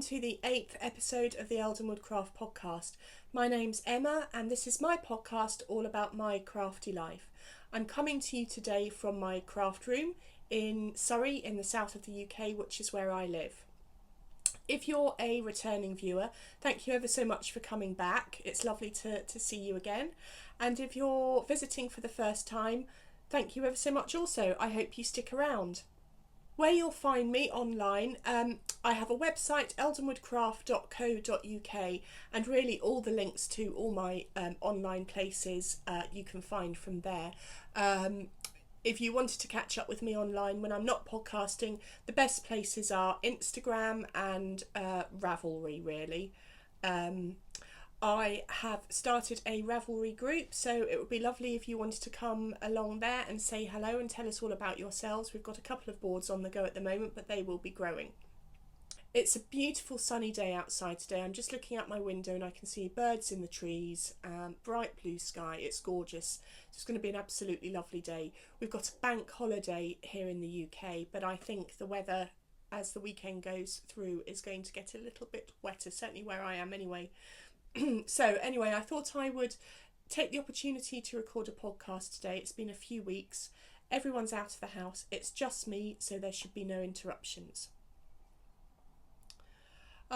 welcome to the 8th episode of the Eldenwood Craft Podcast. My name's Emma and this is my podcast all about my crafty life. I'm coming to you today from my craft room in Surrey in the south of the UK, which is where I live. If you're a returning viewer, thank you ever so much for coming back. It's lovely to see you again. And if you're visiting for the first time, thank you ever so much also. I hope you stick around. Where you'll find me online, I have a website, eldenwoodcraft.co.uk, and really all the links to all my online places you can find from there. If you wanted to catch up with me online when I'm not podcasting, the best places are Instagram and Ravelry, really. I have started a Ravelry group, so it would be lovely if you wanted to come along there and say hello and tell us all about yourselves. We've got a couple of boards on the go at the moment, but they will be growing. It's a beautiful sunny day outside today. I'm just looking out my window and I can see birds in the trees, bright blue sky. It's gorgeous. It's going to be an absolutely lovely day. We've got a bank holiday here in the UK, but I think the weather as the weekend goes through is going to get a little bit wetter, certainly where I am anyway. So anyway, I thought I would take the opportunity to record a podcast today. It's been a few weeks. Everyone's out of the house. It's just me, so there should be no interruptions.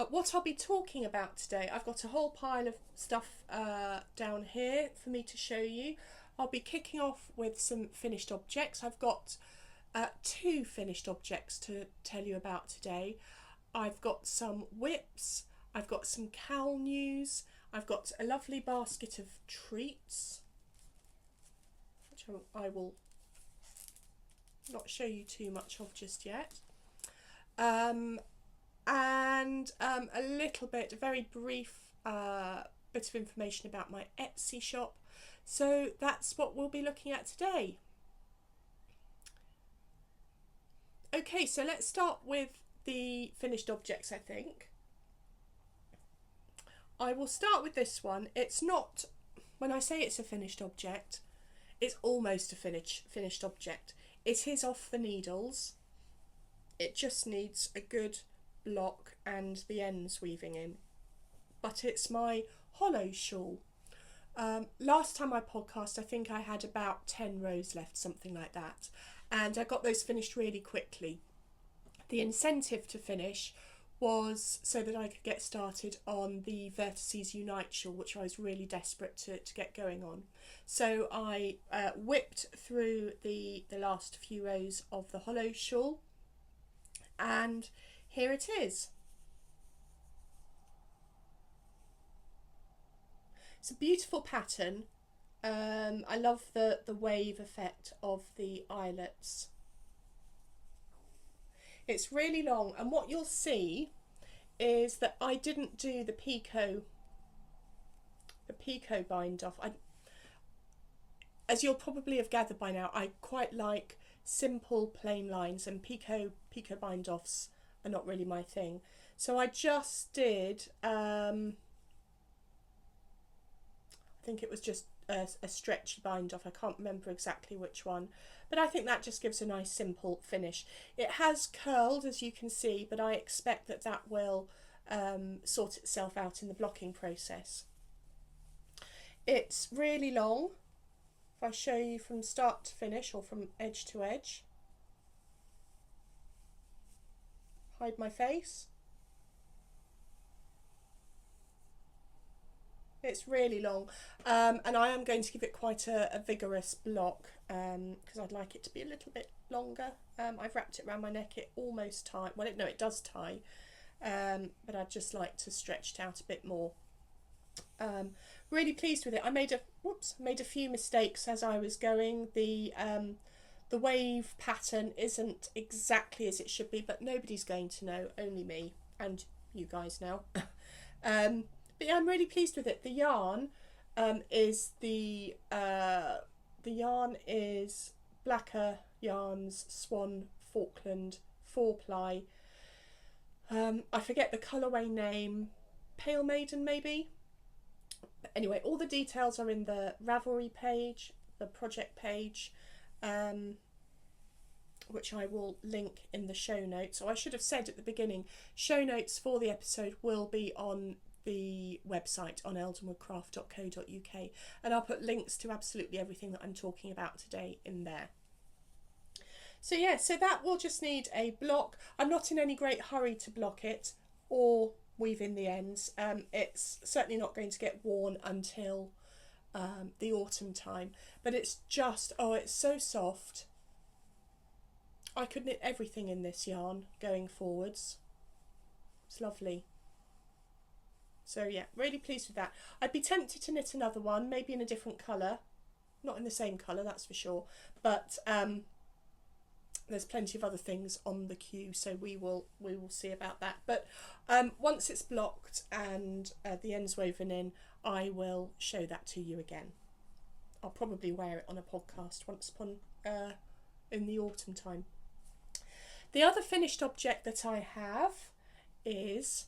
What I'll be talking about today, I've got a whole pile of stuff down here for me to show you. I'll be kicking off with some finished objects. I've got 2 finished objects to tell you about today. I've got some whips. I've got some cowl news. I've got a lovely basket of treats, which I will not show you too much of just yet. And a little bit, a very brief bit of information about my Etsy shop. So that's what we'll be looking at today. Okay, so let's start with the finished objects, I think. I will start with this one. It's not, when I say it's a finished object, it's almost a finished object. It is off the needles. It just needs a good block and the ends weaving in. But it's my hollow shawl. Last time I podcast, I think I had about 10 rows left, something like that. And I got those finished really quickly. The incentive to finish was so that I could get started on the Vertices Unite shawl, which I was really desperate to get going on. So I whipped through the last few rows of the hollow shawl, and here it is. It's a beautiful pattern. I love the wave effect of the eyelets. It's really long, and what you'll see is that I didn't do the picot bind off. As you'll probably have gathered by now, I quite like simple plain lines, and picot bind offs are not really my thing. So I just did, I think it was just a stretchy bind off. I can't remember exactly which one, but I think that just gives a nice simple finish. It has curled, as you can see, but I expect that will sort itself out in the blocking process. It's really long. If I show you from start to finish, or from edge to edge, hide my face. It's really long, and I am going to give it quite a vigorous block because I'd like it to be a little bit longer. I've wrapped it around my neck. It almost ties. Well, no, it does tie, but I'd just like to stretch it out a bit more. Really pleased with it. I made a few mistakes as I was going. The wave pattern isn't exactly as it should be, but nobody's going to know. Only me and you guys now. But yeah, I'm really pleased with it. The yarn is Blacker Yarns Swan Falkland 4-ply. I forget the colourway name, Pale Maiden maybe. But anyway, all the details are in the Ravelry page, the project page. which I will link in the show notes. So I should have said at the beginning, show notes for the episode will be on the website on eldenwoodcraft.co.uk, and I'll put links to absolutely everything that I'm talking about today in there. So yeah, so that will just need a block. I'm not in any great hurry to block it or weave in the ends. It's certainly not going to get worn until the autumn time, but it's just, oh, it's so soft. I could knit everything in this yarn going forwards. It's lovely. So yeah, really pleased with that. I'd be tempted to knit another one, maybe in a different colour. Not in the same colour, that's for sure. But there's plenty of other things on the queue, so we will see about that. But once it's blocked and the ends woven in, I will show that to you again. I'll probably wear it on a podcast once upon in the autumn time. The other finished object that I have is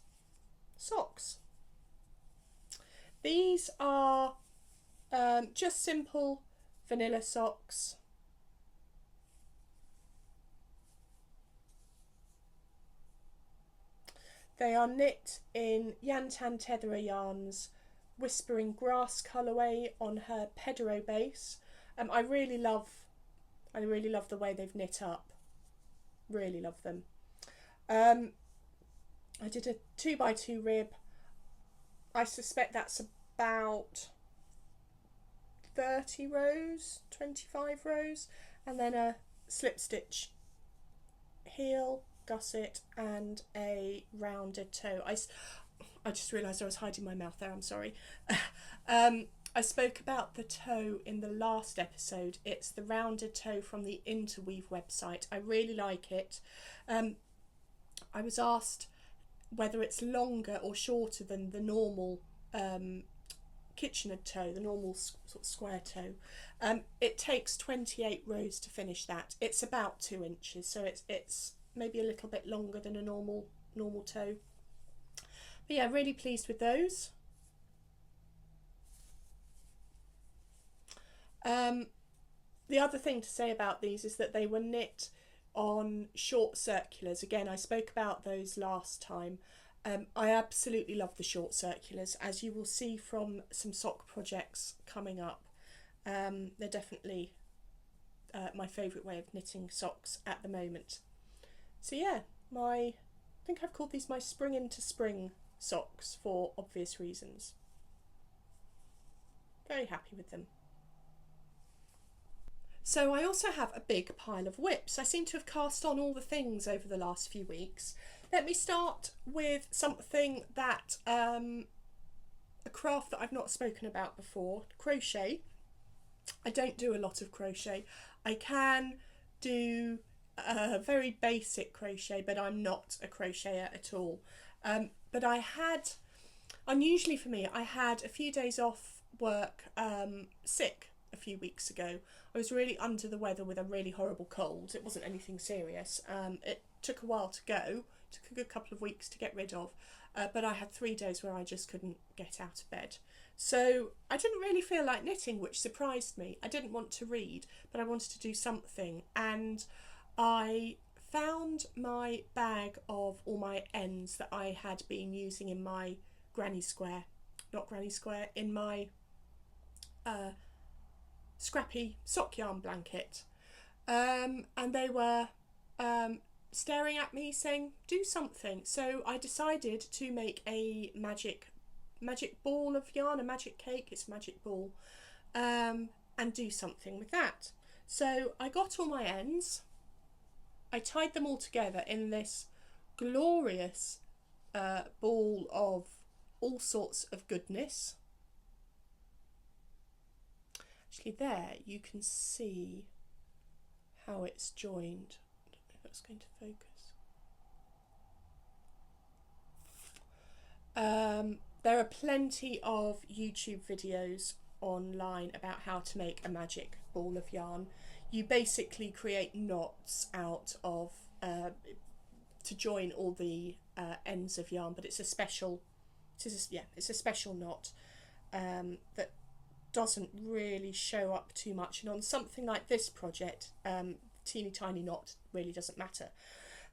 socks. These are just simple vanilla socks. They are knit in Yantan Tetherer yarns, Whispering Grass colourway on her Pedero base. I really love the way they've knit up. Really love them. I did a 2x2 rib. I suspect that's about 30 rows, 25 rows, and then a slip stitch heel, gusset, and a rounded toe. I just realised I was hiding my mouth there, I'm sorry. I spoke about the toe in the last episode. It's the rounded toe from the Interweave website. I really like it. I was asked whether it's longer or shorter than the normal Kitchener toe, the normal sort of square toe. It takes 28 rows to finish that. It's about 2 inches, so it's maybe a little bit longer than a normal toe. But yeah, really pleased with those. The other thing to say about these is that they were knit on short circulars. Again, I spoke about those last time. I absolutely love the short circulars, as you will see from some sock projects coming up. They're definitely my favourite way of knitting socks at the moment. So yeah, I think I've called these my spring into spring socks for obvious reasons. Very happy with them. So I also have a big pile of whips. I seem to have cast on all the things over the last few weeks. Let me start with something that, a craft that I've not spoken about before, crochet. I don't do a lot of crochet. I can do very basic crochet, but I'm not a crocheter at all. But unusually for me, I had a few days off work sick a few weeks ago. I was really under the weather with a really horrible cold. It wasn't anything serious. It took a while to go. It took a good couple of weeks to get rid of. But I had 3 days where I just couldn't get out of bed. So I didn't really feel like knitting, which surprised me. I didn't want to read, but I wanted to do something. And I found my bag of all my ends that I had been using in my in my scrappy sock yarn blanket, and they were staring at me saying do something. So I decided to make a magic ball of yarn, a magic cake, it's a magic ball, and do something with that. So I got all my ends, I tied them all together in this glorious ball of all sorts of goodness. Actually, there you can see how it's joined. I don't know if that's going to focus. There are plenty of YouTube videos online about how to make a magic ball of yarn. You basically create knots out of to join all the ends of yarn, but it's a special knot that doesn't really show up too much. And on something like this project, teeny tiny knot, really doesn't matter.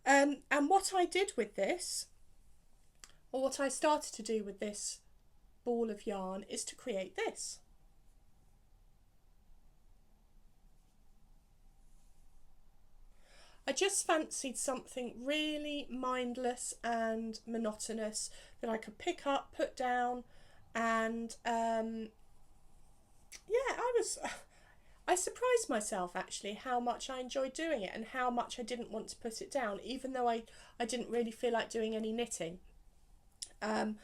And what I did with this, or what I started to do with this ball of yarn, is to create this. I just fancied something really mindless and monotonous that I could pick up, put down, and yeah, I surprised myself actually how much I enjoyed doing it and how much I didn't want to put it down, even though I didn't really feel like doing any knitting. I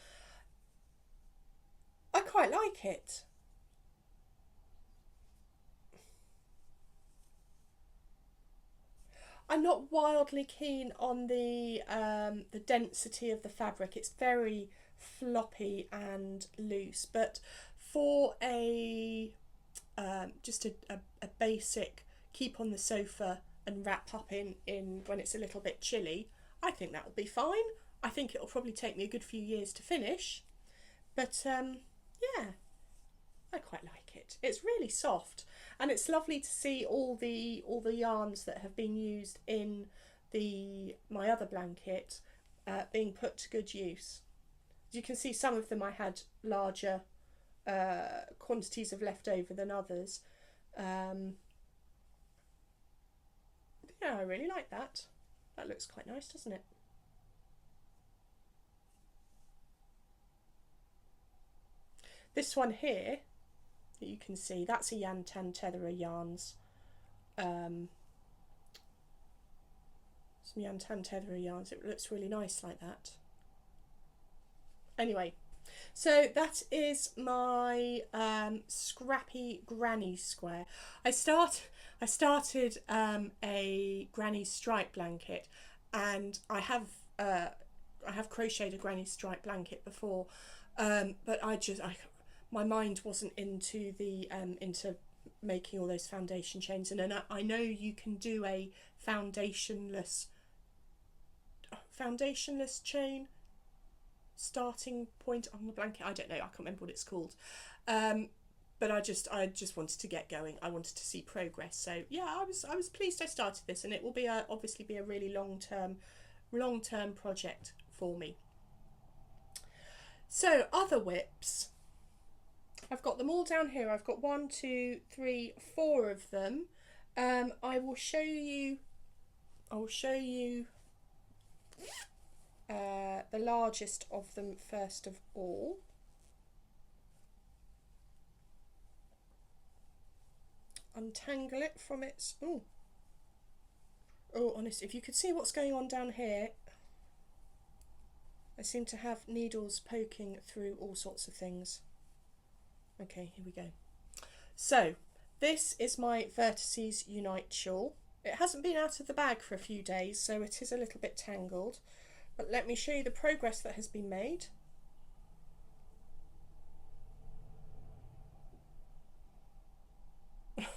quite like it. I'm not wildly keen on the density of the fabric. It's very floppy and loose, but for a just a basic keep on the sofa and wrap up in when it's a little bit chilly, I think that'll be fine. I think it'll probably take me a good few years to finish, but yeah, I quite like it. It's really soft, and it's lovely to see all the yarns that have been used in my other blanket being put to good use. As you can see, some of them I had larger quantities of leftover than others. Yeah, I really like that. That looks quite nice, doesn't it? This one here that you can see, that's a Yantan Tetherer yarns. Some Yantan Tetherer yarns. It looks really nice like that. Anyway, so that is my scrappy granny square. I started a granny stripe blanket, and I have crocheted a granny stripe blanket before, but my mind wasn't into into making all those foundation chains, and I know you can do a foundationless chain starting point on the blanket. I don't know, I can't remember what it's called, but I just wanted to get going. I wanted to see progress. So yeah, I was pleased I started this, and it will be obviously be a really long term project for me. So other whips, I've got them all down here. I've got 1, 2, 3, 4 of them. I will show you the largest of them first of all. Untangle it from its... Oh, honestly, if you could see what's going on down here, I seem to have needles poking through all sorts of things. Okay, here we go. So this is my Vertices Unite shawl. It hasn't been out of the bag for a few days, so it is a little bit tangled, but let me show you the progress that has been made. That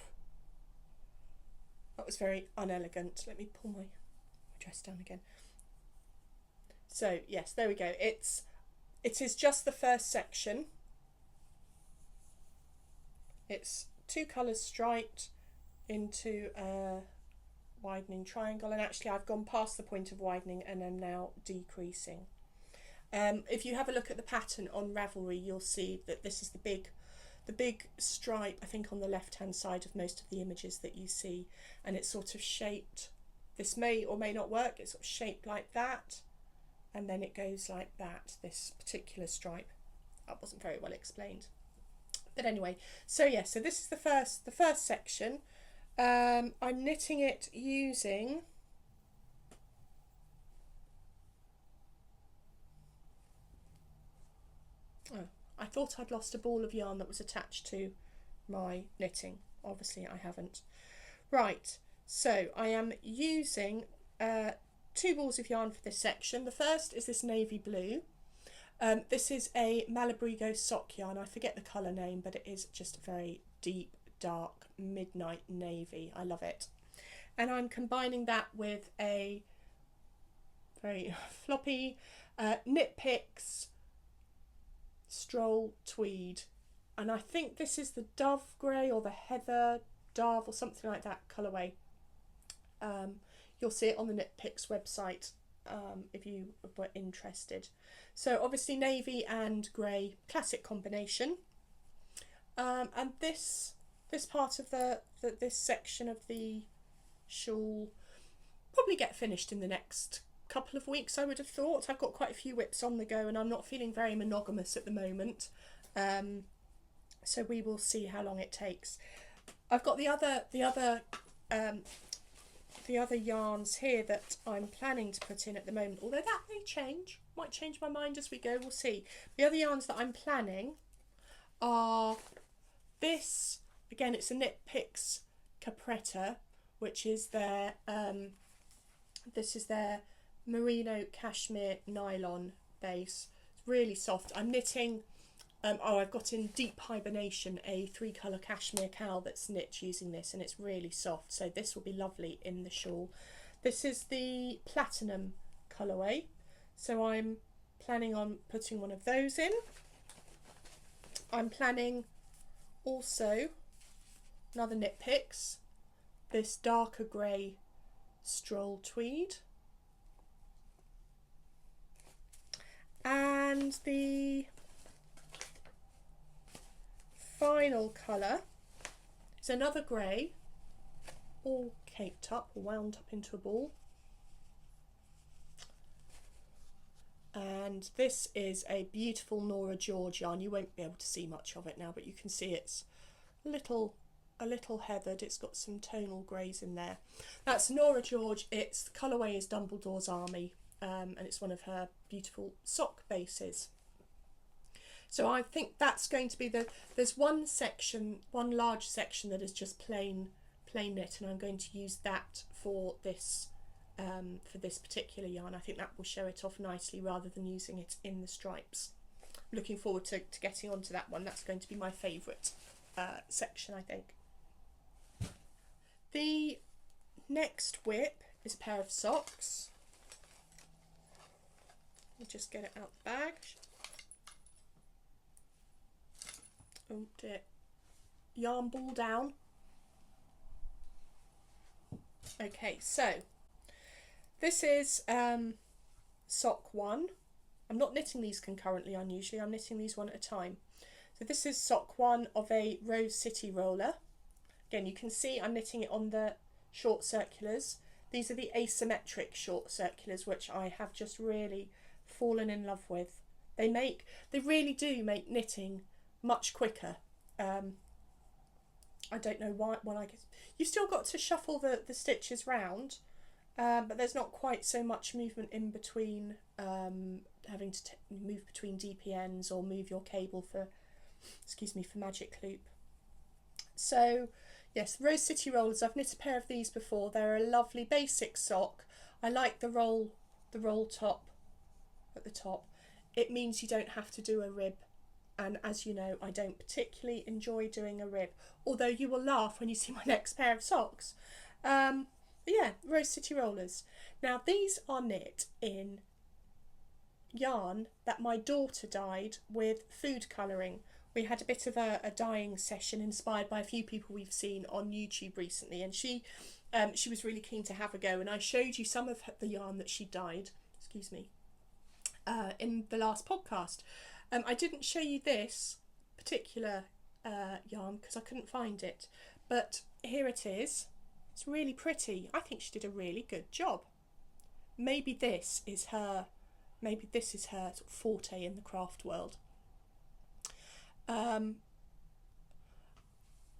was very unelegant. Let me pull my dress down again. So yes, there we go. It is just the first section. It's 2 colours striped into a widening triangle, and actually I've gone past the point of widening and I'm now decreasing. If you have a look at the pattern on Ravelry, you'll see that this is the big stripe, I think, on the left hand side of most of the images that you see, and it's sort of shaped. This may or may not work. It's sort of shaped like that, and then it goes like that, this particular stripe. That wasn't very well explained. But anyway, so yeah, so this is the first section. I'm knitting it using I thought I'd lost a ball of yarn that was attached to my knitting. Obviously I haven't. Right, so I am using 2 balls of yarn for this section. The first is this navy blue. This is a Malabrigo sock yarn. I forget the colour name, but it is just very deep, dark, midnight navy. I love it. And I'm combining that with a very floppy Knit Picks Stroll Tweed. And I think this is the Dove Grey or the Heather Dove or something like that colourway. You'll see it on the Knit Picks website if you were interested. So obviously navy and grey, classic combination. And this part of this section of the shawl probably get finished in the next couple of weeks, I would have thought. I've got quite a few whips on the go and I'm not feeling very monogamous at the moment, so we will see how long it takes. I've got the other yarns here that I'm planning to put in at the moment, although that may change, might change my mind as we go, we'll see. The other yarns that I'm planning are this, again it's a Knit Picks Capretta, which is their this is their merino cashmere nylon base. It's really soft. I'm knitting I've got in Deep Hibernation a 3-colour cashmere cowl that's knit using this, and it's really soft, so this will be lovely in the shawl. This is the platinum colourway, so I'm planning on putting one of those in. I'm planning also another Knit Picks, this darker grey stroll tweed, and the final colour is another grey, all caped up or wound up into a ball, and this is a beautiful Nora George yarn. You won't be able to see much of it now, but you can see it's a little heathered. It's got some tonal greys in there. That's Nora George. Its colourway is Dumbledore's Army, and it's one of her beautiful sock bases. So I think that's going to be there's one large section that is just plain knit, and I'm going to use that for this particular yarn. I think that will show it off nicely rather than using it in the stripes. I'm looking forward to getting onto that one. That's going to be my favourite section, I think. The next whip is a pair of socks. I'll just get it out the bag. Oh dear. Yarn ball down. Okay, so this is sock 1. I'm not knitting these concurrently unusually, I'm knitting these one at a time. So this is sock 1 of a Rose City roller. Again, you can see I'm knitting it on the short circulars. These are the asymmetric short circulars, which I have just really fallen in love with. They really do make knitting much quicker. I don't know why. Well, I guess you've still got to shuffle the stitches round, but there's not quite so much movement in between, having to move between DPNs or move your cable for magic loop. So yes, Rose City rollers. I've knit a pair of these before. They're a lovely basic sock. I like the roll top at the top. It means you don't have to do a rib. And as you know, I don't particularly enjoy doing a rib, although you will laugh when you see my next pair of socks. But yeah, Rose City rollers. Now these are knit in yarn that my daughter dyed with food colouring. We had a bit of a dyeing session inspired by a few people we've seen on YouTube recently, and she was really keen to have a go, and I showed you some of the yarn that she dyed, in the last podcast. I didn't show you this particular yarn because I couldn't find it, but here it is. It's really pretty. I think she did a really good job. Maybe this is her sort of forte in the craft world.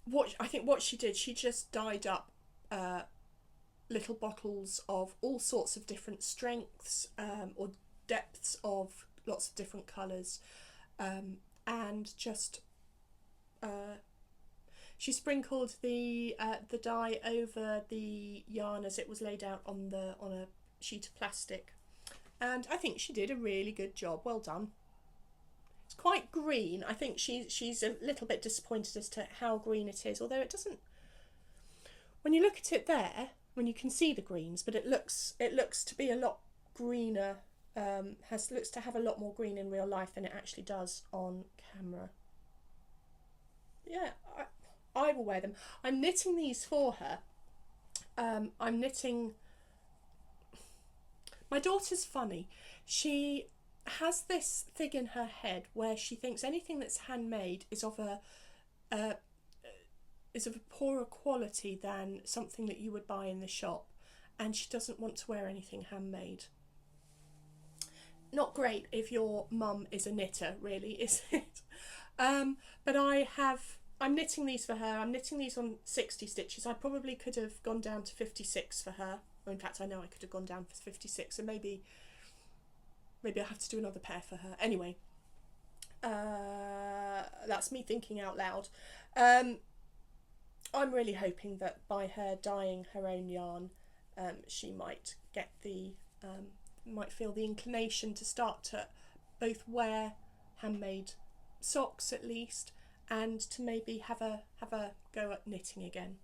What she did, she just dyed up little bottles of all sorts of different strengths or depths of lots of different colours, and just she sprinkled the dye over the yarn as it was laid out on a sheet of plastic, and I think she did a really good job. Well done. It's quite green. I think she's a little bit disappointed as to how green it is, although it doesn't, when you look at it there, when you can see the greens, but it looks to be a lot greener. Looks to have a lot more green in real life than it actually does on camera. Yeah, I will wear them. I'm knitting these for her I'm knitting. My daughter's funny. She has this thing in her head where she thinks anything that's handmade is of a poorer quality than something that you would buy in the shop, and she doesn't want to wear anything handmade. Not great if your mum is a knitter, really, is it? But I'm knitting these for her. I'm knitting these on 60 stitches. I probably could have gone down to 56 for her. Well, in fact, I know I could have gone down for 56, and maybe I'll have to do another pair for her. Anyway, that's me thinking out loud. I'm really hoping that by her dyeing her own yarn, she might get might feel the inclination to start to both wear handmade socks at least, and to maybe have a go at knitting again.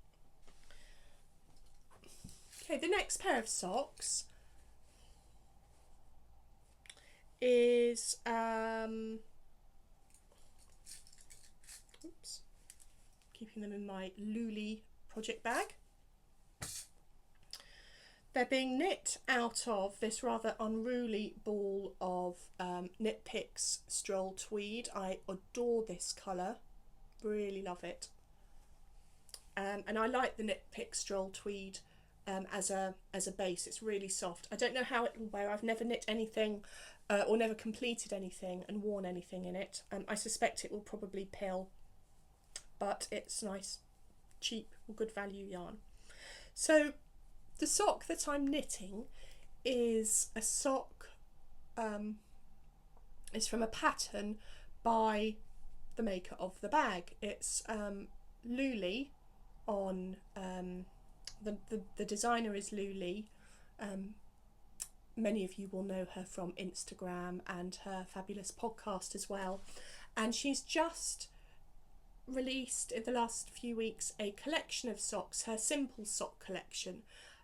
Okay, the next pair of socks is oops, keeping them in my Luli project bag. They're being knit out of this rather unruly ball of Knit Picks Stroll Tweed. I adore this colour, really love it. And I like the Knit Picks Stroll Tweed as a base. It's really soft. I don't know how it will wear. I've never knit anything or never completed anything and worn anything in it. I suspect it will probably pill, but it's nice, cheap, good value yarn. So the sock that I'm knitting is a sock, is from a pattern by the maker of the bag. It's Luli on, the designer is Luli. Many of you will know her from Instagram and her fabulous podcast as well. And she's just released in the last few weeks a collection of socks, her simple sock collection.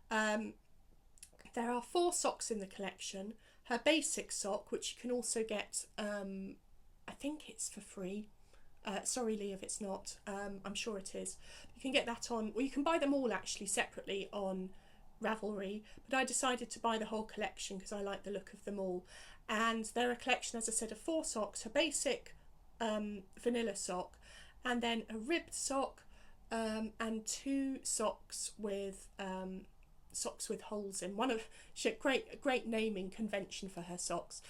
There are 4 socks in the collection. Her basic sock, which you can also get, I think it's for free. Sorry Lee if it's not, I'm sure it is. You can get that on, well, you can buy them all actually separately on Ravelry, but I decided to buy the whole collection because I like the look of them all. And they're a collection, as I said, of 4 socks, her basic vanilla sock, and then a ribbed sock, and 2 socks with holes in. She had great naming convention for her socks.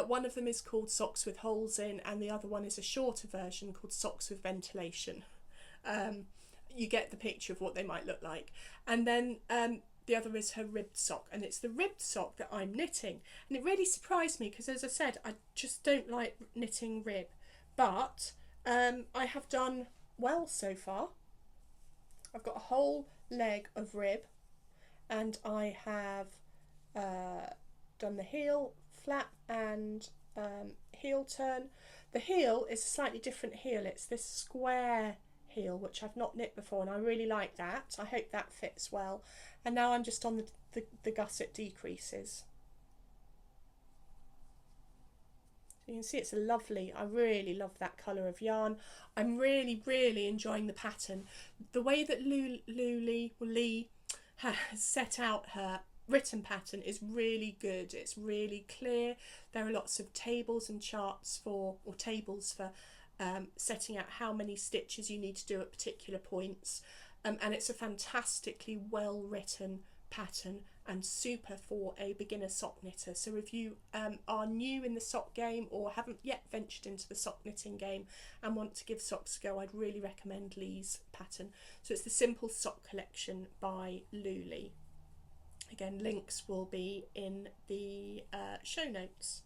One of them is called Socks with Holes in, and the other one is a shorter version called Socks with Ventilation. You get the picture of what they might look like. And then the other is her ribbed sock, and it's the ribbed sock that I'm knitting. And it really surprised me because, as I said, I just don't like knitting rib, but I have done well so far. I've got a whole leg of rib, and I have done the heel flap and heel turn. The heel is a slightly different heel. It's this square heel which I've not knit before, and I really like that. I hope that fits well. And now I'm just on the gusset decreases. So you can see it's a lovely, I really love that colour of yarn. I'm really enjoying the pattern. The way that Lee has set out her written pattern is really good. It's really clear. There are lots of tables and charts for setting out how many stitches you need to do at particular points, and it's a fantastically well written pattern and super for a beginner sock knitter. So if you are new in the sock game or haven't yet ventured into the sock knitting game and want to give socks a go, I'd really recommend Lee's pattern. So it's the Simple Sock Collection by Luli. Again, links will be in the show notes.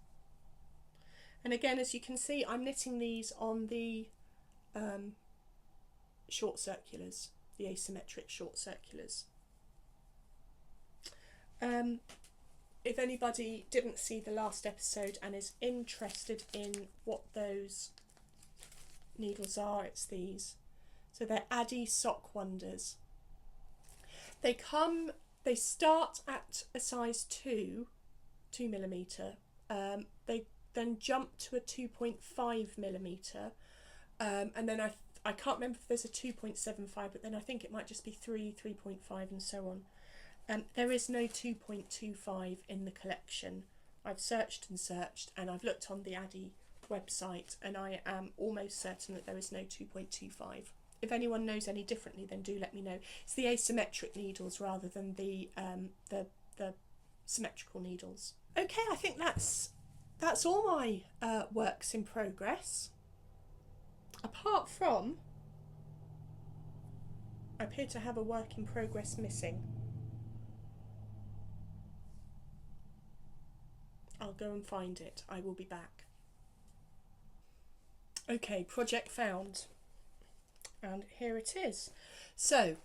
And again, as you can see, I'm knitting these on the short circulars, the asymmetric short circulars. If anybody didn't see the last episode and is interested in what those needles are, it's these. So they're Addy Sock Wonders. They start at a size 2mm. They then jump to a 2.5mm, and then I can't remember if there's a 2.75, but then I think it might just be 3.5 and so on. There is no 2.25 in the collection. I've searched and searched, and I've looked on the Addy website, and I am almost certain that there is no 2.25. If anyone knows any differently, then do let me know. It's the asymmetric needles rather than the symmetrical needles. Okay, I think that's all my works in progress. Apart from, I appear to have a work in progress missing. I'll go and find it. I will be back. Okay, project found. And here it is. So,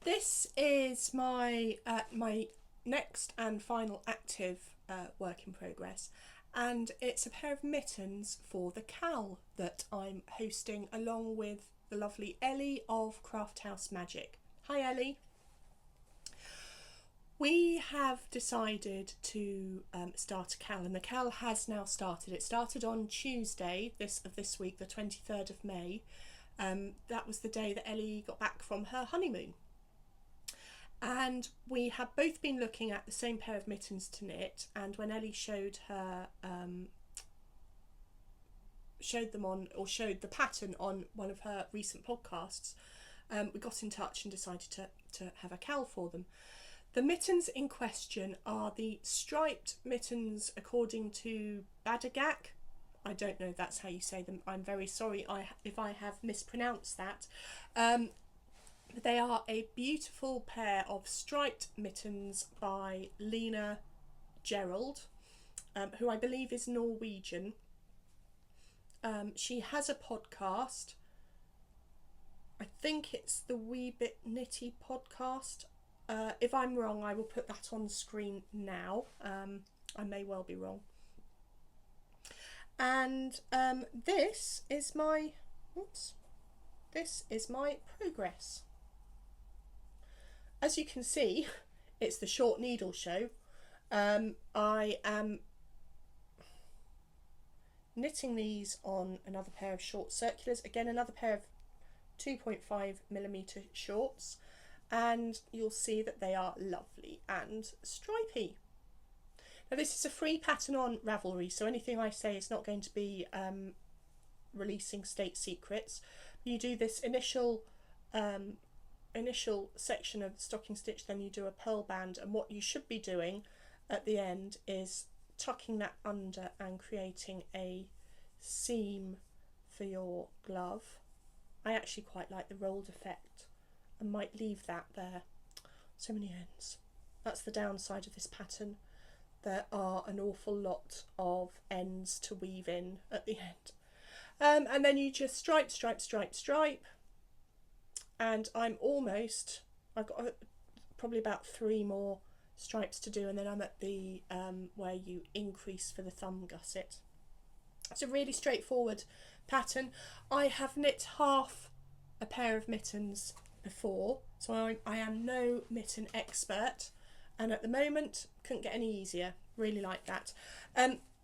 this is my my next and final active work in progress, and it's a pair of mittens for the Cal that I'm hosting along with the lovely Ellie of Craft House Magic. Hi Ellie. We have decided to start a Cal, and the Cal has now started. It started on Tuesday of this week, the 23rd of May. That was the day that Ellie got back from her honeymoon. And we have both been looking at the same pair of mittens to knit, and when Ellie showed the pattern on one of her recent podcasts, we got in touch and decided to have a Cal for them. The mittens in question are the striped mittens according to Badagak. I don't know if that's how you say them. I'm very sorry if I have mispronounced that. They are a beautiful pair of striped mittens by Lena Gerald, who I believe is Norwegian. She has a podcast. I think it's the Wee Bit Knitty podcast. If I'm wrong, I will put that on screen now. I may well be wrong. And this is my progress. As you can see, it's the short needle show. I am knitting these on another pair of short circulars. Again, another pair of 2.5mm shorts. And you'll see that they are lovely and stripy. Now this is a free pattern on Ravelry, so anything I say is not going to be releasing state secrets. You do this initial section of stocking stitch, then you do a purl band, and what you should be doing at the end is tucking that under and creating a seam for your glove. I actually quite like the rolled effect. I might leave that there. So many ends. That's the downside of this pattern. There are an awful lot of ends to weave in at the end. And then you just stripe, stripe, stripe, stripe. And I've got probably about 3 more stripes to do, and then I'm at the where you increase for the thumb gusset. It's a really straightforward pattern. I have knit half a pair of mittens before, so I am no mitten expert, and at the moment couldn't get any easier. Really like that.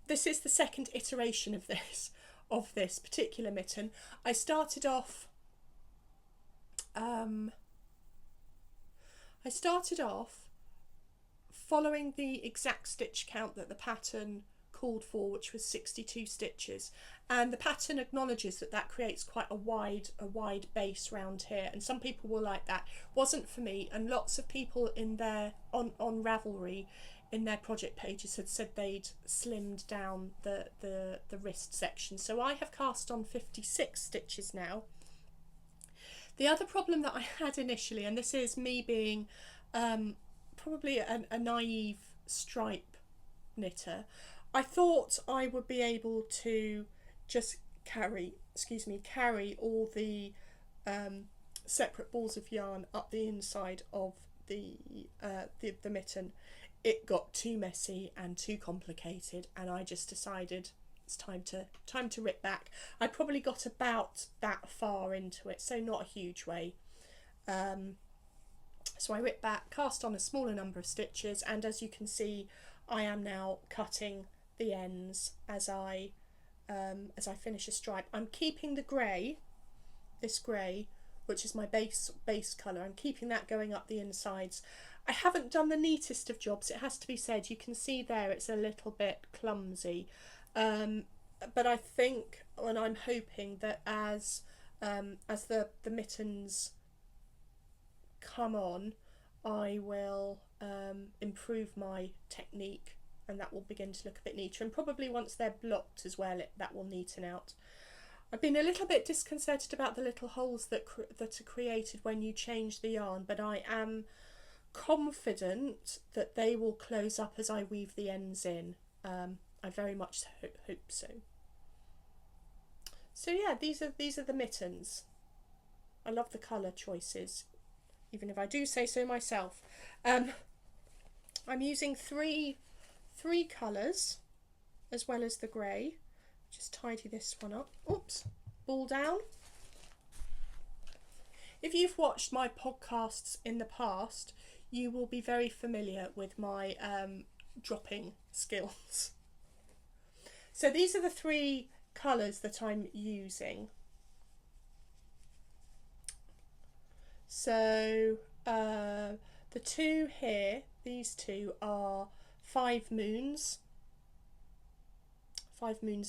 This is the second iteration of this particular mitten. I started off following the exact stitch count that the pattern called for, which was 62 stitches, and the pattern acknowledges that creates quite a wide base round here, and some people will like that. Wasn't for me, and lots of people in their on Ravelry in their project pages had said they'd slimmed down the wrist section, so I have cast on 56 stitches now. The other problem that I had initially, and this is me being probably a naive stripe knitter, I thought I would be able to just carry all the separate balls of yarn up the inside of the mitten. It got too messy and too complicated, and I just decided it's time to rip back. I probably got about that far into it, so not a huge way. So I ripped back, cast on a smaller number of stitches, and as you can see, I am now cutting the ends as I finish a stripe. I'm keeping the grey this grey, which is my base colour. I'm keeping that going up the insides. I haven't done the neatest of jobs, it has to be said. You can see there it's a little bit clumsy. But I think, and I'm hoping that as the mittens come on, I will improve my technique, and that will begin to look a bit neater. And probably once they're blocked as well, that will neaten out. I've been a little bit disconcerted about the little holes that are created when you change the yarn, but I am confident that they will close up as I weave the ends in. I very much hope so. So yeah, these are the mittens. I love the colour choices, even if I do say so myself. I'm using three colours as well as the grey. Just tidy this one up. Oops, ball down. If you've watched my podcasts in the past, you will be very familiar with my dropping skills. So these are the three colours that I'm using. So the two here, these two are 5 Moons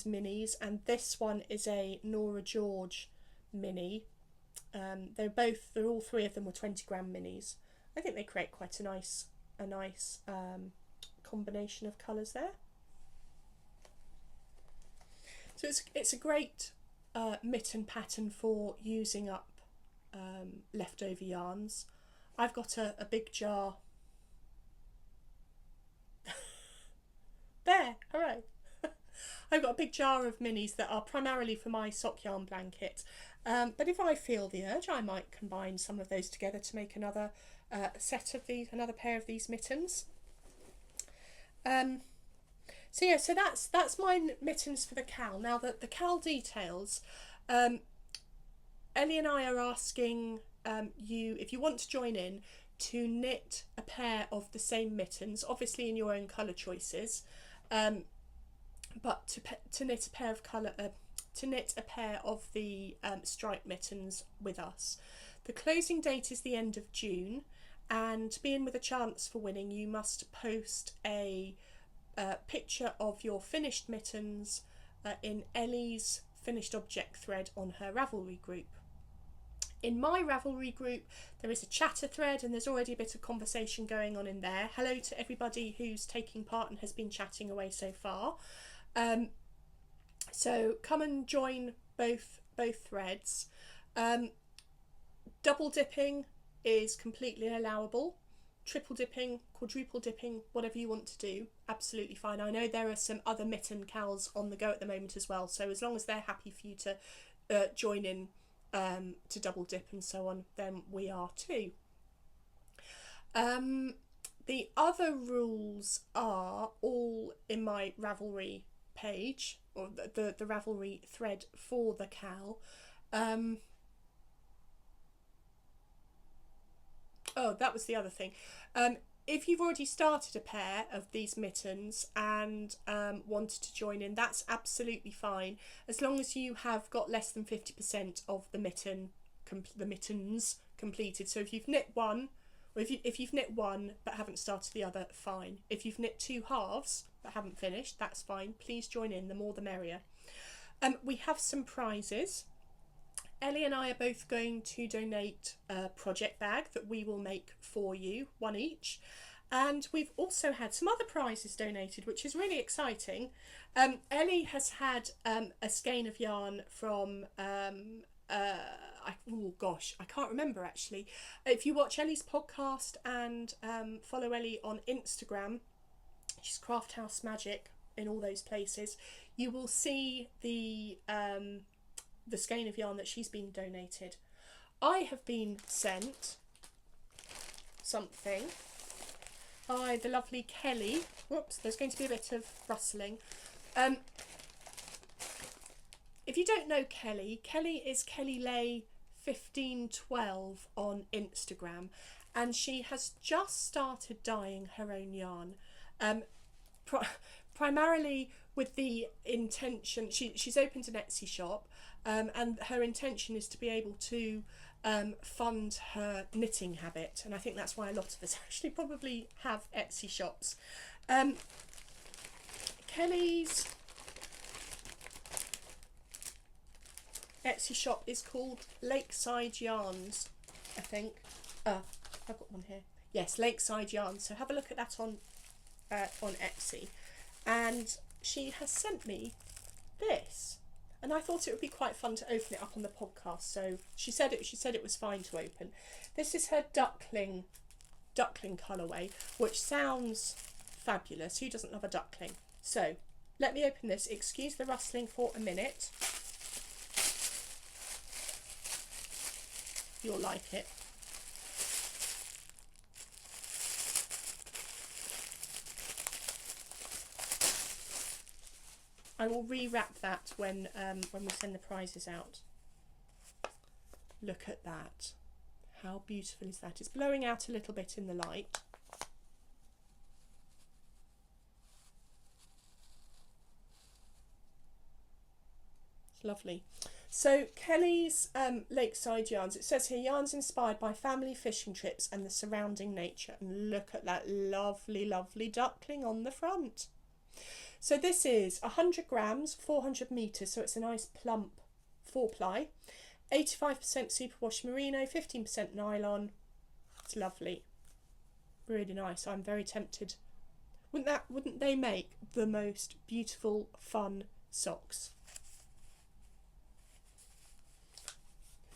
minis, and this one is a Nora George mini. They're all three of them were 20 gram minis. I think they create quite a nice combination of colours there. So it's a great mitten pattern for using up leftover yarns. I've got a big jar. There, hooray! I've got a big jar of minis that are primarily for my sock yarn blanket, but if I feel the urge, I might combine some of those together to make another another pair of these mittens. So yeah, so that's my mittens for the cowl. Now the cowl details, Ellie and I are asking you, if you want to join in, to knit a pair of the same mittens, obviously in your own colour choices, but to knit a pair of the striped mittens with us. The closing date is the end of June, and to be in with a chance for winning, you must post a picture of your finished mittens in Ellie's finished object thread on her Ravelry group. In my Ravelry group, there is a chatter thread, and there's already a bit of conversation going on in there. Hello to everybody who's taking part and has been chatting away so far. So come and join both threads. Double dipping is completely allowable. Triple dipping, quadruple dipping, whatever you want to do, absolutely fine. I know there are some other mitten cowls on the go at the moment as well, so as long as they're happy for you to join in to double dip and so on, then we are too. The other rules are all in my Ravelry page, or the Ravelry thread for the cowl. Oh, that was the other thing. If you've already started a pair of these mittens and wanted to join in, that's absolutely fine, as long as you have got less than 50% of the mittens completed. So if you've knit one, or if you've knit one but haven't started the other, fine. If you've knit 2 halves but haven't finished, that's fine. Please join in, the more the merrier. We have some prizes. Ellie and I are both going to donate a project bag that we will make for you, one each. And we've also had some other prizes donated, which is really exciting. Ellie has had a skein of yarn from, oh gosh, I can't remember actually. If you watch Ellie's podcast and follow Ellie on Instagram, she's Craft House Magic in all those places, you will see the skein of yarn that she's been donated. I have been sent something by the lovely Kelly. Whoops, there's going to be a bit of rustling. If you don't know Kelly, Kelly is Kelly Lay 1512 on Instagram, and she has just started dyeing her own yarn. Primarily with the intention, she's opened an Etsy shop, and her intention is to be able to fund her knitting habit, and I think that's why a lot of us actually probably have Etsy shops. Kelly's Etsy shop is called Lakeside Yarns, I think. I've got one here. Yes, Lakeside Yarns. So have a look at that on Etsy. And she has sent me this, and I thought it would be quite fun to open it up on the podcast. So she said it was fine to open. This is her duckling colourway, which sounds fabulous. Who doesn't love a duckling? So let me open this. Excuse the rustling for a minute. You'll like it. I will rewrap that when we send the prizes out. Look at that. How beautiful is that? It's blowing out a little bit in the light. It's lovely. So Kelly's Lakeside Yarns, it says here, yarns inspired by family fishing trips and the surrounding nature. And look at that lovely, lovely duckling on the front. So this is 100 grams, 400 metres, so it's a nice plump 4-ply. 85% superwash merino, 15% nylon. It's lovely. Really nice. I'm very tempted. Wouldn't they make the most beautiful, fun socks?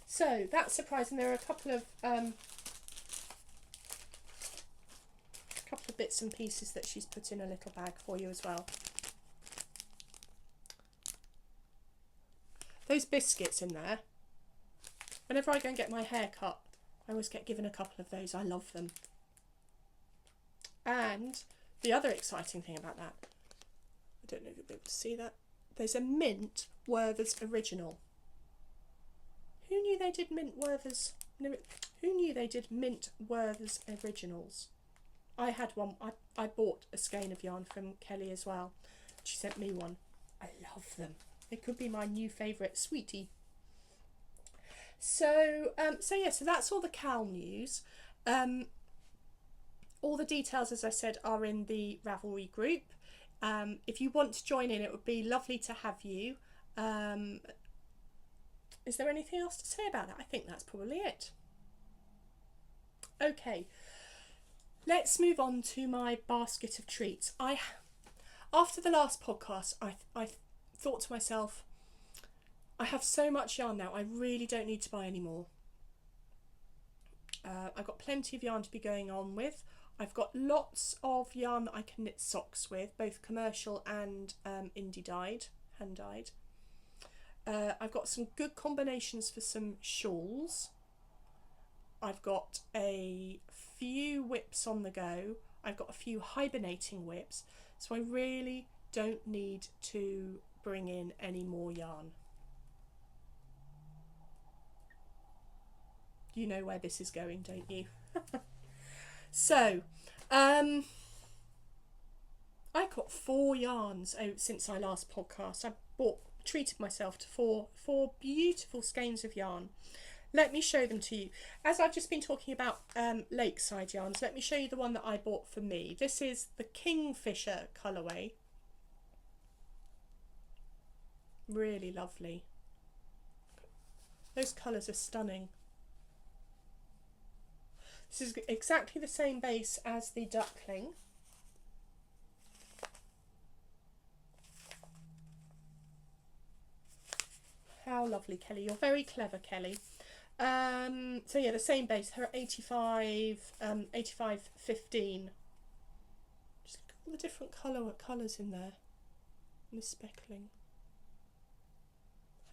So that's surprising. There are a couple of bits and pieces that she's put in a little bag for you as well. Those biscuits in there, whenever I go and get my hair cut, I always get given a couple of those. I love them. And the other exciting thing about that, I don't know if you'll be able to see that, there's a Mint Werther's original. Who knew they did Mint Werther's? No, who knew they did Mint Werther's originals? I had one. I bought a skein of yarn from Kelly as well. She sent me one. I love them. It could be my new favourite sweetie. So so that's all the Cal news. All the details, as I said, are in the Ravelry group. If you want to join in, it would be lovely to have you. Is there anything else to say about that? I think that's probably it. Okay, let's move on to my basket of treats. After the last podcast, I thought to myself, I have so much yarn now, I really don't need to buy any more. I've got plenty of yarn to be going on with. I've got lots of yarn that I can knit socks with, both commercial and indie dyed, hand dyed. I've got some good combinations for some shawls. I've got a few whips on the go. I've got a few hibernating whips. So I really don't need to bring in any more yarn. You know where this is going, don't you? So, I got 4 yarns since our last podcast. I treated myself to four beautiful skeins of yarn. Let me show them to you. As I've just been talking about Lakeside yarns, let me show you the one that I bought for me. This is the Kingfisher colourway. Really lovely. Those colours are stunning. This is exactly the same base as the duckling. How lovely, Kelly. You're very clever, Kelly. So yeah, the same base. Her 85, 15. Just look at all the different colours in there. And the speckling.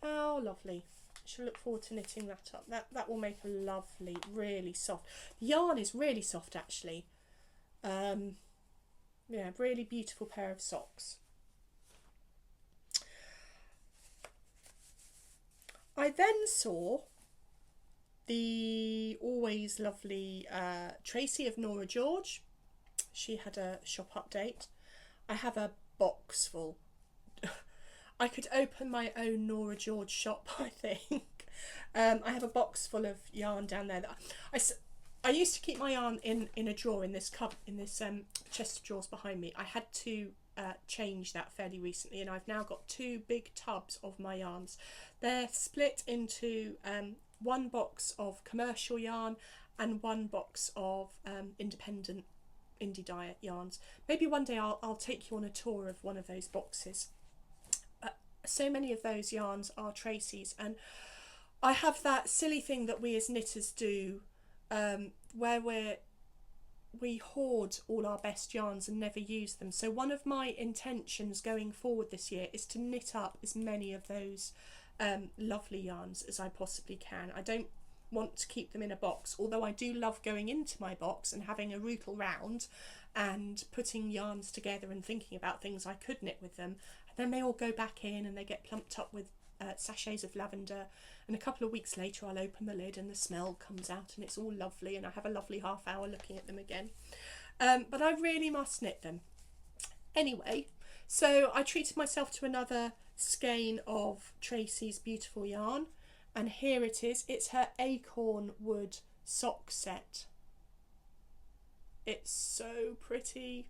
How lovely. I should look forward to knitting that up. That will make a lovely, really soft. The yarn is really soft, actually. Yeah, really beautiful pair of socks. I then saw the always lovely Tracy of Nora George. She had a shop update. I have a box full I could open my own Nora George shop, I think. I have a box full of yarn down there. I used to keep my yarn in a drawer in this chest of drawers behind me. I had to change that fairly recently, and I've now got 2 big tubs of my yarns. They're split into one box of commercial yarn and one box of independent indie diet yarns. Maybe one day I'll take you on a tour of one of those boxes. So many of those yarns are Tracy's, and I have that silly thing that we as knitters do, where we hoard all our best yarns and never use them. So one of my intentions going forward this year is to knit up as many of those lovely yarns as I possibly can. I don't want to keep them in a box, although I do love going into my box and having a rootle round and putting yarns together and thinking about things I could knit with them. And then they all go back in and they get plumped up with sachets of lavender, and a couple of weeks later I'll open the lid and the smell comes out and it's all lovely, and I have a lovely half hour looking at them again. But I really must knit them. Anyway, so I treated myself to another skein of Tracy's beautiful yarn, and here it is. It's her acorn wood sock set. It's so pretty.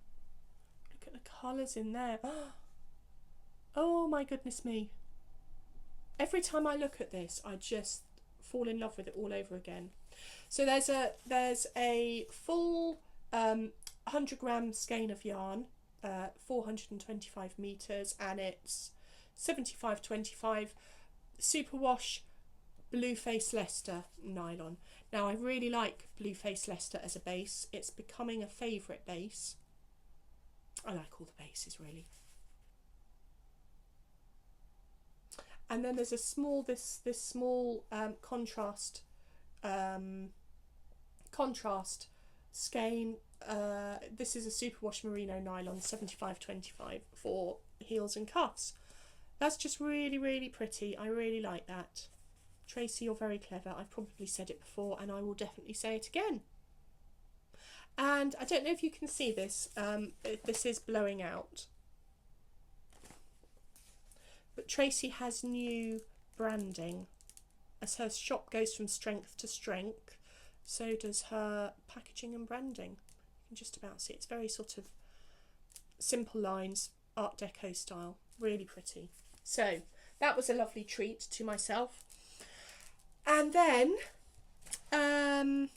Look at the colours in there. Oh my goodness me. Every time I look at this, I just fall in love with it all over again. So there's a full 100-gram skein of yarn, 425 meters, and it's 75/25 superwash Blueface Leicester nylon. Now I really like Blueface Leicester as a base. It's becoming a favourite base. I like all the bases really. And then there's a small this small contrast skein. This is a superwash merino nylon 75/25 for heels and cuffs. That's just really pretty. I really like that. Tracy, you're very clever. I've probably said it before and I will definitely say it again. And I don't know if you can see this. This is blowing out. But Tracy has new branding. As her shop goes from strength to strength, so does her packaging and branding. You can just about see it. It's very sort of simple lines, Art Deco style. Really pretty. So that was a lovely treat to myself. And then I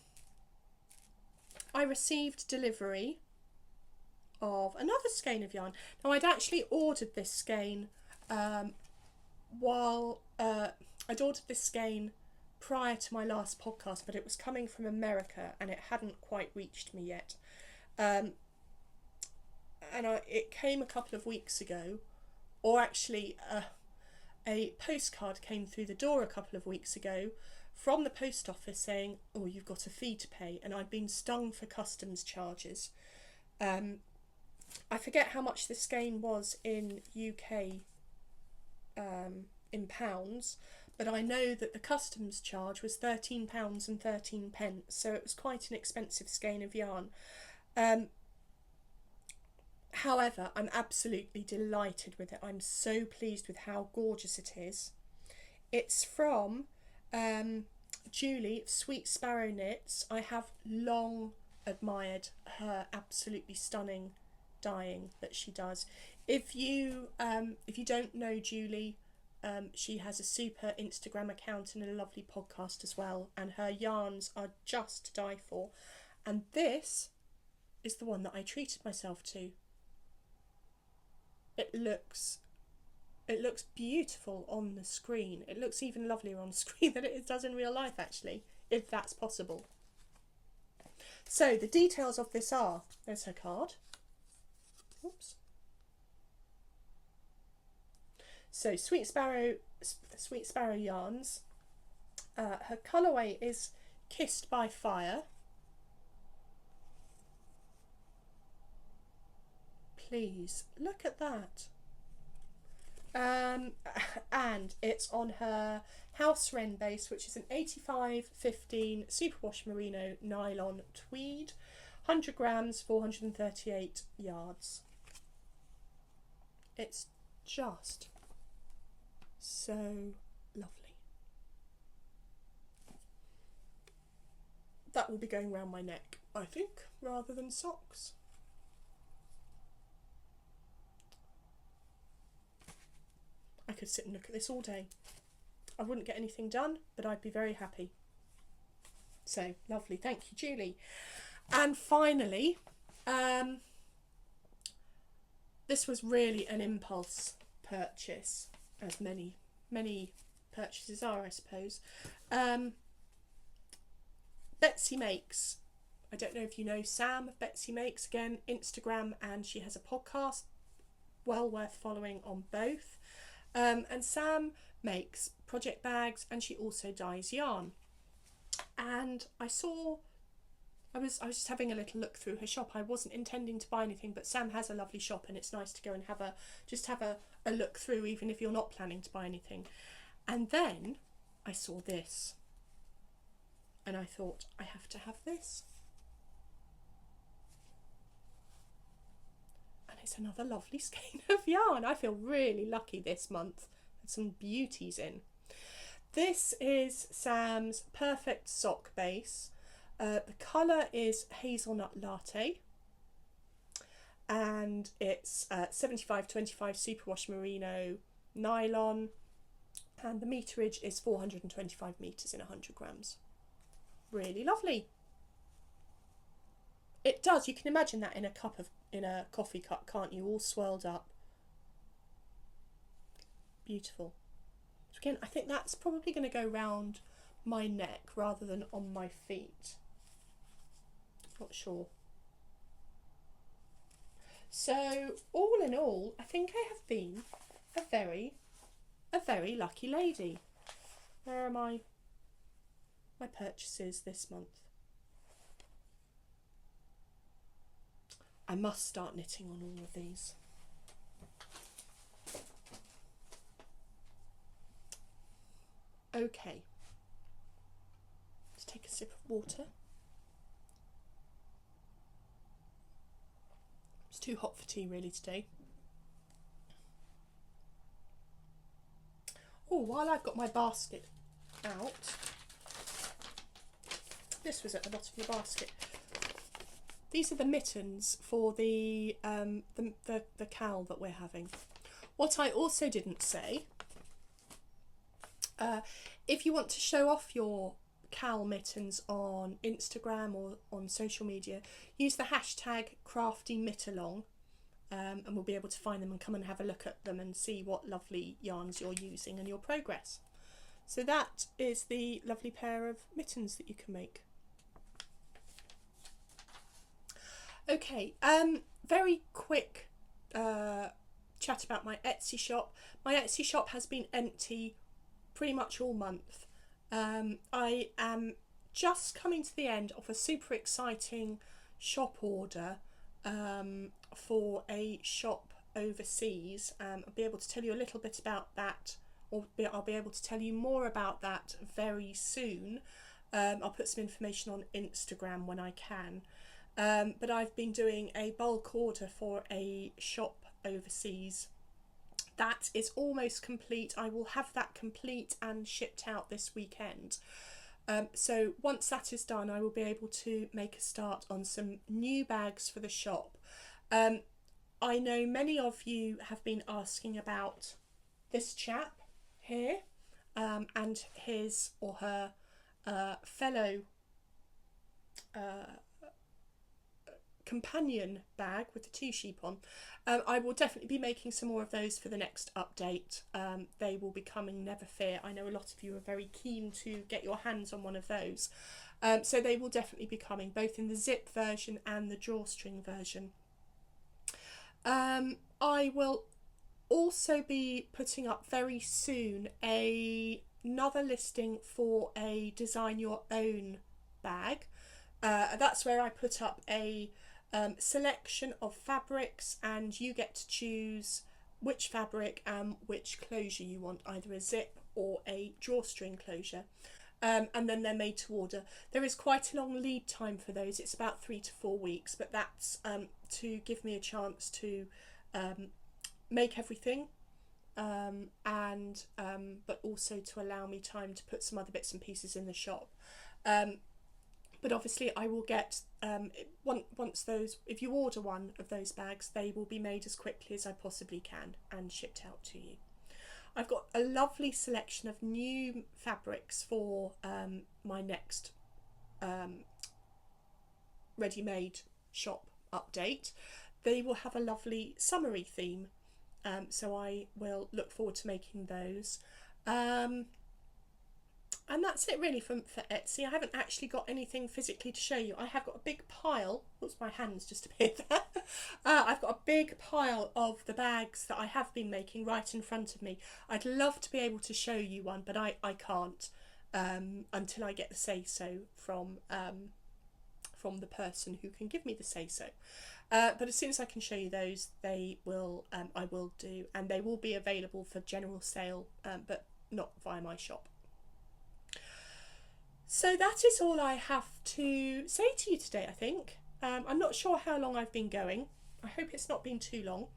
received delivery of another skein of yarn. Now I'd actually ordered this skein I'd ordered this skein prior to my last podcast, but it was coming from America and it hadn't quite reached me yet. It came a couple of weeks ago, or actually a postcard came through the door a couple of weeks ago from the post office saying, oh, you've got a fee to pay, and I'd been stung for customs charges. I forget how much the skein was in UK in pounds, but I know that the customs charge was £13.13, so it was quite an expensive skein of yarn. However, I'm absolutely delighted with it. I'm so pleased with how gorgeous it is. It's from Julie of Sweet Sparrow Knits. I have long admired her absolutely stunning dyeing that she does. If you don't know Julie, she has a super Instagram account and a lovely podcast as well, and her yarns are just to die for. And this is the one that I treated myself to. It looks beautiful on the screen. It looks even lovelier on screen than it does in real life, actually, if that's possible. So the details of this are, there's her card. Oops. So Sweet Sparrow yarns. Her colourway is Kissed by Fire. Please look at that. And it's on her House Wren base, which is an 85/15 superwash merino nylon tweed, 100 grams, 438 yards. It's just So lovely. That will be going around my neck, I think, rather than socks. I could sit and look at this all day. I wouldn't get anything done, but I'd be very happy. So lovely. Thank you, Julie. And finally, this was really an impulse purchase, as many purchases are, I suppose. Betsy Makes. I don't know if you know Sam of Betsy Makes. Again, Instagram, and she has a podcast. Well worth following on both. And Sam makes project bags, and she also dyes yarn. And I was just having a little look through her shop. I wasn't intending to buy anything, but Sam has a lovely shop, and it's nice to go and have a look through, even if you're not planning to buy anything. And then I saw this, and I thought, I have to have this. And it's another lovely skein of yarn. I feel really lucky this month. There's some beauties in. This is Sam's Perfect Sock Base. The colour is Hazelnut Latte, and it's 75-25 superwash merino nylon, and the meterage is 425 metres in 100 grams. Really lovely. It does, you can imagine that in a coffee cup, can't you? All swirled up. Beautiful. So again, I think that's probably going to go round my neck rather than on my feet. Not sure. So all in all, I think I have been a very lucky lady. Where are my purchases this month? I must start knitting on all of these. Okay. Let's take a sip of water. It's too hot for tea really today. Oh, while I've got my basket out, this was at the bottom of the basket. These are the mittens for the cowl that we're having. What I also didn't say, if you want to show off your cowl mittens on Instagram or on social media, use the hashtag #CraftyKnitAlong, and we'll be able to find them and come and have a look at them and see what lovely yarns you're using and your progress. So that is the lovely pair of mittens that you can make. Okay, very quick chat about my Etsy shop. My Etsy shop has been empty pretty much all month. I am just coming to the end of a super exciting shop order for a shop overseas. I'll be able to tell you a little bit about that, or I'll be able to tell you more about that very soon. I'll put some information on Instagram when I can. But I've been doing a bulk order for a shop overseas. That is almost complete. I will have that complete and shipped out this weekend. So once that is done, I will be able to make a start on some new bags for the shop. I know many of you have been asking about this chap here and his or her fellow companion bag with the two sheep on. I will definitely be making some more of those for the next update. They will be coming, never fear. I know a lot of you are very keen to get your hands on one of those. So they will definitely be coming, both in the zip version and the drawstring version. I will also be putting up very soon another listing for a design your own bag. That's where I put up a selection of fabrics, and you get to choose which fabric and which closure you want, either a zip or a drawstring closure, and then they're made to order. There is quite a long lead time for those. It's about 3 to 4 weeks, but that's to give me a chance to make everything but also to allow me time to put some other bits and pieces in the shop. But obviously I will get, once those, if you order one of those bags, they will be made as quickly as I possibly can and shipped out to you. I've got a lovely selection of new fabrics for my next ready-made shop update. They will have a lovely summery theme, so I will look forward to making those. And that's it really for Etsy. I haven't actually got anything physically to show you. I have got a big pile. Oops, my hands just appeared there. I've got a big pile of the bags that I have been making right in front of me. I'd love to be able to show you one, but I can't until I get the say-so from the person who can give me the say-so. But as soon as I can show you those, I will do, and they will be available for general sale, but not via my shop. So that is all I have to say to you today, I think. I'm not sure how long I've been going. I hope it's not been too long.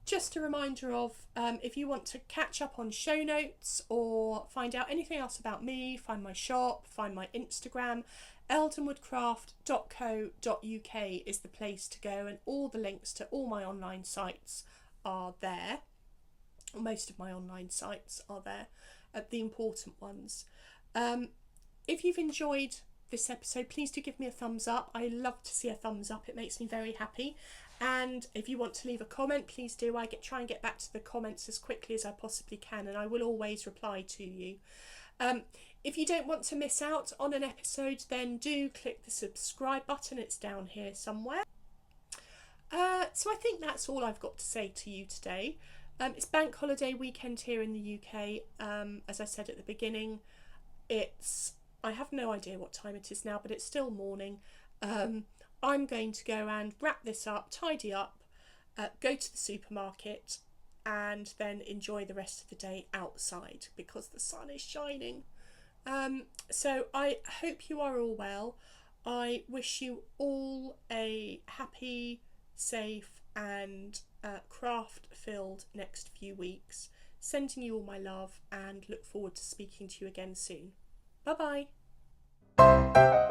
Just a reminder of, if you want to catch up on show notes or find out anything else about me, find my shop, find my Instagram, eldenwoodcraft.co.uk is the place to go, and all the links to all my online sites are there. Most of my online sites are there, the important ones. If you've enjoyed this episode, please do give me a thumbs up. I love to see a thumbs up, it makes me very happy. And if you want to leave a comment, please do. I try and get back to the comments as quickly as I possibly can, and I will always reply to you. If you don't want to miss out on an episode, then do click the subscribe button. It's down here somewhere. So I think that's all I've got to say to you today. It's bank holiday weekend here in the UK. As I said at the beginning, I have no idea what time it is now, but it's still morning. I'm going to go and wrap this up, tidy up, go to the supermarket, and then enjoy the rest of the day outside because the sun is shining. So I hope you are all well. I wish you all a happy, safe and craft-filled next few weeks. Sending you all my love and look forward to speaking to you again soon. Bye bye.